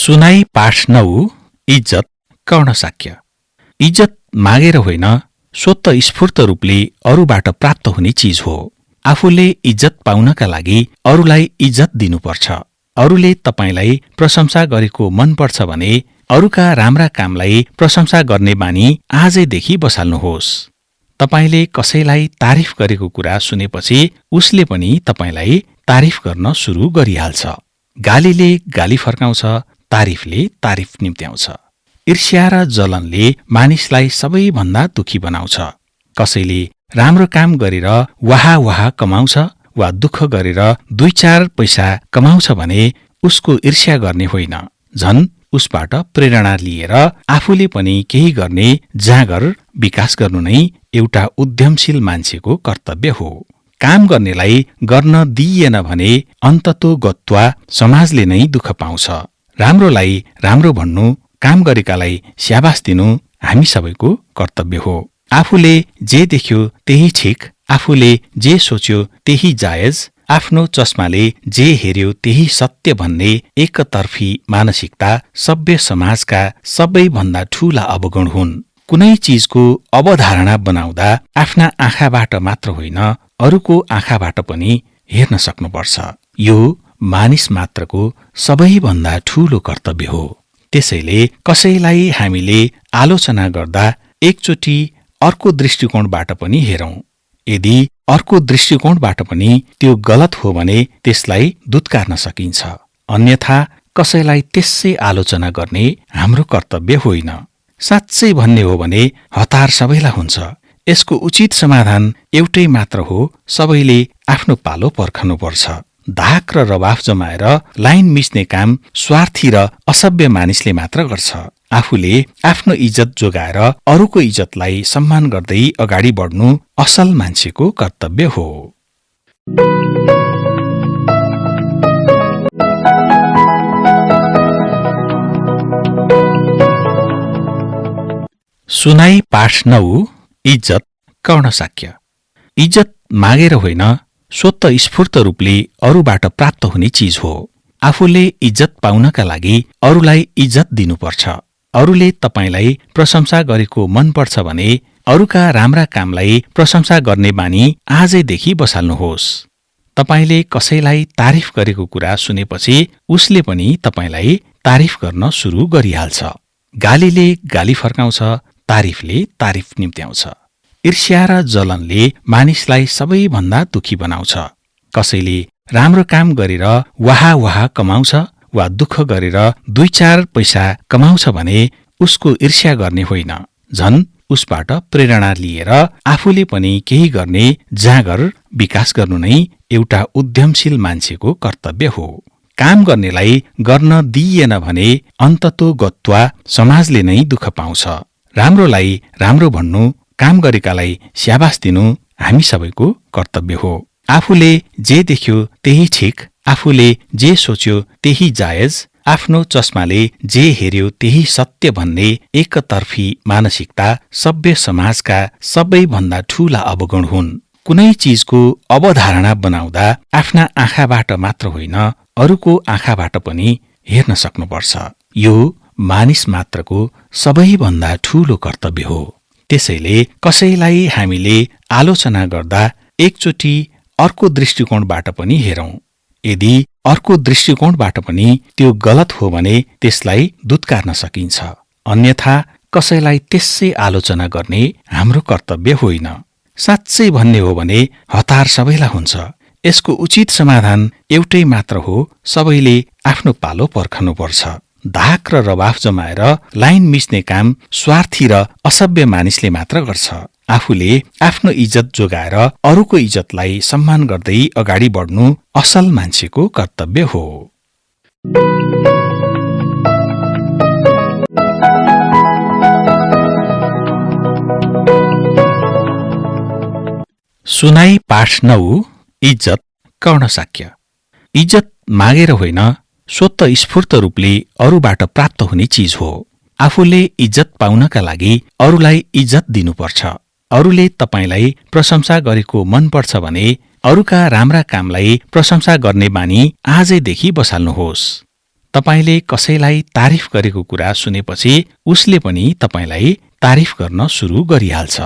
सुनाई पाठ 9 इज्जत कर्णशाक्य। इज्जत मागेर होइन, स्वतःस्फूर्त रूपले अरूबाट प्राप्त हुने चीज हो। आफूले इज्जत पाउनका लागि अरूलाई इज्जत दिनुपर्छ। अरूले तपाईलाई प्रशंसा गरेको मन पर्छ भने अरूका राम्रा कामलाई प्रशंसा गर्ने बानी आजैदेखि बसाल्नुहोस्। तपाईले कसैलाई तारिफ गरेको कुरा सुनेपछि उसले पनि तपाईलाई तारिफ गर्न सुरु गरिहाल्छ। गालीले गाली फर्काउँछ, तारिफले तारिफ निम्त्याउँछ। ईर्ष्या र जलनले मानिसलाई सबैभन्दा दुखी बनाउँछ। कसैले राम्रो काम गरेर वाहा वाहा कमाउँछ वा दुःख गरेर 2-4 पैसा कमाउँछ भने उसको ईर्ष्या गर्ने होइन, झन् उसबाट प्रेरणा लिएर आफूले पनि केही गर्ने जाँगर विकास गर्नु नै एउटा उद्यमशील मान्छेको कर्तव्य हो। काम गर्नेलाई गर्न दिइएन भने अन्ततोगत्वा समाजले नै दुःख पाउँछ। राम्रोलाई राम्रो भन्नु, काम गरेकालाई स्याबास दिनु हामी सबैको कर्तव्य हो। आफूले जे देख्यो त्यही ठिक, आफूले जे सोच्यो त्यही जायज, आफ्नो चस्माले जे हेर्यो त्यही सत्य भन्ने एकतर्फी मानसिकता सभ्य समाजका सबैभन्दा ठूला अवगुण हुन्। कुनै चीजको अवधारणा बनाउँदा आफ्ना आँखाबाट मात्र होइन, अरूको आँखाबाट पनि हेर्न सक्नुपर्छ। यो मानिस मात्रको सबैभन्दा ठूलो कर्तव्य हो। त्यसैले कसैलाई हामीले आलोचना गर्दा एकचोटि अर्को दृष्टिकोणबाट पनि हेरौं। यदि अर्को दृष्टिकोणबाट पनि त्यो गलत हो भने त्यसलाई दुत्कार्न सकिन्छ। अन्यथा कसैलाई त्यसै आलोचना गर्ने हाम्रो कर्तव्य होइन। साँच्चै भन्ने हो भने हतार सबैलाई हुन्छ। यसको उचित समाधान एउटै मात्र हो, सबैले आफ्नो पालो पर्खनुपर्छ। धाक र रवाफ जमाएर लाइन मिच्ने काम स्वार्थी र असभ्य मानिसले मात्र गर्छ। आफूले आफ्नो इज्जत जोगाएर अरूको इज्जतलाई सम्मान गर्दै अगाडि बढ्नु असल मान्छेको कर्तव्य हो। सुनाई पाठ 9 इज्जत कर्णशाक्य। इज्जत मागेर होइन, स्वतःस्फूर्त रूपले अरूबाट प्राप्त हुने चीज हो। आफूले इज्जत पाउनका लागि अरूलाई इज्जत दिनुपर्छ। अरूले तपाईलाई प्रशंसा गरेको मन पर्छ भने अरूका राम्रा कामलाई प्रशंसा गर्ने बानी आजैदेखि बसाल्नुहोस्। तपाईले कसैलाई तारिफ गरेको कुरा सुनेपछि उसले पनि तपाईलाई तारिफ गर्न सुरु गरिहाल्छ। गालीले गाली फर्काउँछ, तारिफले तारिफ निम्त्याउँछ। ईर्ष्या र जलनले मानिसलाई सबैभन्दा दुखी बनाउँछ। कसैले राम्रो काम गरेर वाहा वाहा कमाउँछ वा दुःख गरेर 2-4 पैसा कमाउँछ भने उसको ईर्ष्या गर्ने होइन, झन् उसबाट प्रेरणा लिएर आफूले पनि केही गर्ने जाँगर विकास गर्नु नै एउटा उद्यमशील मान्छेको कर्तव्य हो। काम गर्नेलाई गर्न दिइएन भने अन्ततोगत्वा समाजले नै दुःख पाउँछ। राम्रोलाई राम्रो भन्नु, काम गरेकालाई स्याबास दिनु हामी सबैको कर्तव्य हो। आफूले जे देख्यो त्यही ठिक, आफूले जे सोच्यो त्यही जायज, आफ्नो चस्माले जे हेर्यो त्यही सत्य भन्ने एकतर्फी मानसिकता सभ्य समाजका सबैभन्दा ठूला अवगुण हुन्। कुनै चीजको अवधारणा बनाउँदा आफ्ना आँखाबाट मात्र होइन, अरूको आँखाबाट पनि हेर्न सक्नुपर्छ। यो मानिस मात्रको सबैभन्दा ठूलो कर्तव्य हो। त्यसैले कसैलाई हामीले आलोचना गर्दा एकचोटि अर्को दृष्टिकोणबाट पनि हेरौं। यदि अर्को दृष्टिकोणबाट पनि त्यो गलत हो भने त्यसलाई दुत्कार्न सकिन्छ। अन्यथा कसैलाई त्यसै आलोचना गर्ने हाम्रो कर्तव्य होइन। साँच्चै भन्ने हो भने हतार सबैलाई हुन्छ। यसको उचित समाधान एउटै मात्र हो, सबैले आफ्नो पालो पर्खनुपर्छ। धाक र रवाफ जमाएर लाइन मिच्ने काम स्वार्थी र असभ्य मानिसले मात्र गर्छ। आफूले आफ्नो इज्जत जोगाएर अरूको इज्जतलाई सम्मान गर्दै अगाडि बढ्नु असल मान्छेको कर्तव्य हो। सुनाई पाठ 9 इज्जत कर्णशाक्य। इज्जत मागेर होइन, स्वतःस्फूर्त रूपले अरूबाट प्राप्त हुने चीज हो। आफूले इज्जत पाउनका लागि अरूलाई इज्जत दिनुपर्छ। अरूले तपाईलाई प्रशंसा गरेको मन पर्छ भने अरूका राम्रा कामलाई प्रशंसा गर्ने बानी आजैदेखि बसाल्नुहोस्। तपाईले कसैलाई तारिफ गरेको कुरा सुनेपछि उसले पनि तपाईलाई तारिफ गर्न सुरु गरिहाल्छ।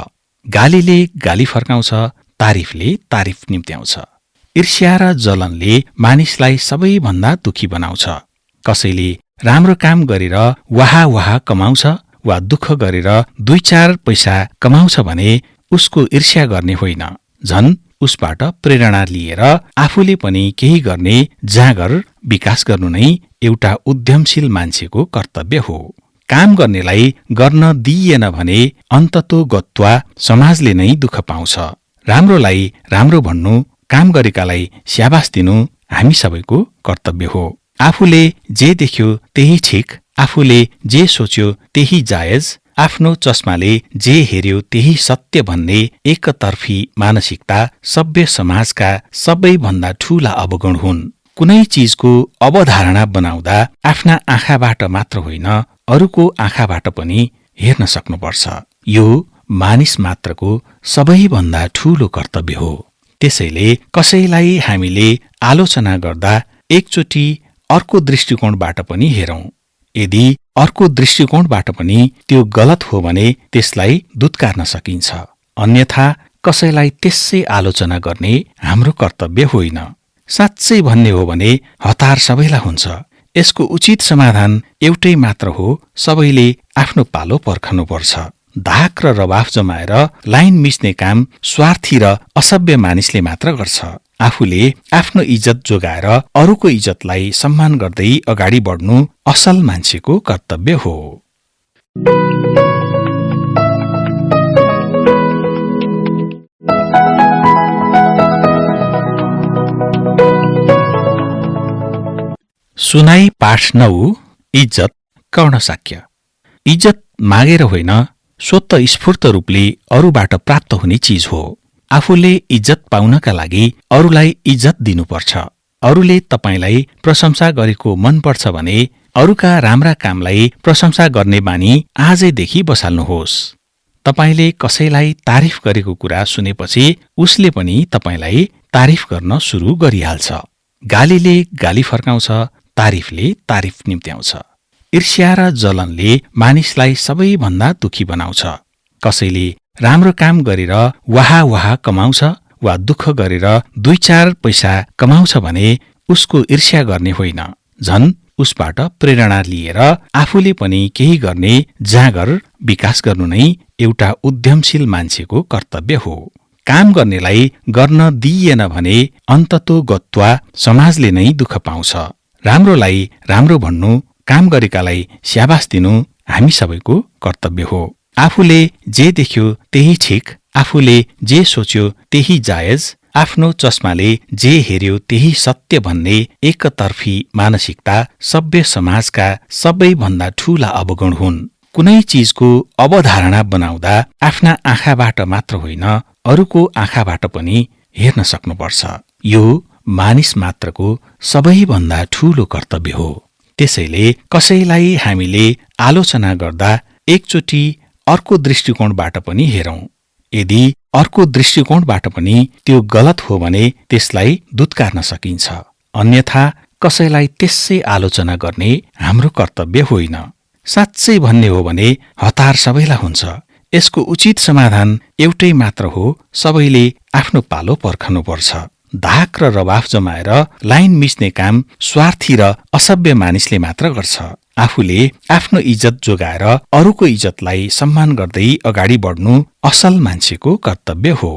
गालीले गाली फर्काउँछ, तारिफले तारिफ निम्त्याउँछ। ईर्ष्या र जलनले मानिसलाई सबैभन्दा दुखी बनाउँछ। कसैले राम्रो काम गरेर वाहा वाहा कमाउँछ वा दुःख गरेर 2-4 पैसा कमाउँछ भने उसको ईर्ष्या गर्ने होइन, झन् उसबाट प्रेरणा लिएर आफूले पनि केही गर्ने जाँगर विकास गर्नु नै एउटा उद्यमशील मान्छेको कर्तव्य हो। काम गर्नेलाई गर्न दिइएन भने अन्ततोगत्वा समाजले नै दुःख पाउँछ। राम्रोलाई राम्रो भन्नु, काम गरेकालाई स्याबास दिनु हामी सबैको कर्तव्य हो। आफूले जे देख्यो त्यही ठिक, आफूले जे सोच्यो त्यही जायज, आफ्नो चस्माले जे हेर्यो त्यही सत्य भन्ने एकतर्फी मानसिकता सभ्य समाजका सबैभन्दा ठूला अवगुण हुन्। कुनै चीजको अवधारणा बनाउँदा आफ्ना आँखाबाट मात्र होइन, अरूको आँखाबाट पनि हेर्न सक्नुपर्छ। यो मानिस मात्रको सबैभन्दा ठूलो कर्तव्य हो। त्यसैले कसैलाई हामीले आलोचना गर्दा एकचोटि अर्को दृष्टिकोणबाट पनि हेरौं। यदि अर्को दृष्टिकोणबाट पनि त्यो गलत हो भने त्यसलाई दुत्कार्न सकिन्छ। अन्यथा कसैलाई त्यसै आलोचना गर्ने हाम्रो कर्तव्य होइन। साँच्चै भन्ने हो भने हतार सबैलाई हुन्छ। यसको उचित समाधान एउटै मात्र हो, सबैले आफ्नो पालो पर्खनुपर्छ। धाक र रवाफ जमाएर लाइन मिच्ने काम स्वार्थी र असभ्य मानिसले मात्र गर्छ। आफूले आफ्नो इज्जत जोगाएर अरूको इज्जतलाई सम्मान गर्दै अगाडि बढ्नु असल मान्छेको कर्तव्य हो। सुनाई पाठ 9। इज्जत कर्णशाक्य। इज्जत मागेर होइन, स्वतस्फूर्त रूपले अरूबाट प्राप्त हुने चीज हो। आफूले इज्जत पाउनका लागि अरूलाई इज्जत दिनुपर्छ। अरूले तपाईलाई प्रशंसा गरेको मनपर्छ भने अरूका राम्रा कामलाई प्रशंसा गर्ने बानी आजैदेखि बसाल्नुहोस्। तपाईले कसैलाई तारिफ गरेको कुरा सुनेपछि उसले पनि तपाईलाई तारिफ गर्न सुरु गरिहाल्छ। गालीले गाली फर्काउँछ, तारिफले तारिफ निम्त्याउँछ। ईर्ष्या र जलनले मानिसलाई सबैभन्दा दुखी बनाउँछ। कसैले राम्रो काम गरेर वाहा वाहा कमाउँछ वा दुःख गरेर 2-4 पैसा कमाउँछ भने उसको ईर्ष्या गर्ने होइन, झन् उसबाट प्रेरणा लिएर आफूले पनि केही गर्ने जाँगर विकास गर्नु नै एउटा उद्यमशील मान्छेको कर्तव्य हो। काम गर्नेलाई गर्न दिइएन भने अन्ततोगत्वा समाजले नै दुःख पाउँछ। राम्रोलाई राम्रो भन्नु, काम गरेकालाई स्याबास दिनु हामी सबैको कर्तव्य हो। आफूले जे देख्यो त्यही ठिक, आफूले जे सोच्यो त्यही जायज, आफ्नो चस्माले जे हेर्यो त्यही सत्य भन्ने एकतर्फी मानसिकता सभ्य समाजका सबैभन्दा ठूला अवगुण हुन्। कुनै चीजको अवधारणा बनाउँदा आफ्ना आँखाबाट मात्र होइन, अरूको आँखाबाट पनि हेर्न सक्नुपर्छ। यो मानिस मात्रको सबैभन्दा ठूलो कर्तव्य हो। त्यसैले कसैलाई हामीले आलोचना गर्दा एकचोटि अर्को दृष्टिकोणबाट पनि हेरौं। यदि अर्को दृष्टिकोणबाट पनि त्यो गलत हो भने त्यसलाई दुत्कार्न सकिन्छ। अन्यथा कसैलाई त्यसै आलोचना गर्ने हाम्रो कर्तव्य होइन। साँच्चै भन्ने हो भने हतार सबैलाई हुन्छ। यसको उचित समाधान एउटै मात्र हो, सबैले आफ्नो पालो पर्खनुपर्छ। धाक र रवाफ जमाएर लाइन मिच्ने काम स्वार्थी र असभ्य मानिसले मात्र गर्छ। आफूले आफ्नो इज्जत जोगाएर अरूको इज्जतलाई सम्मान गर्दै अगाडि बढ्नु असल मान्छेको कर्तव्य हो।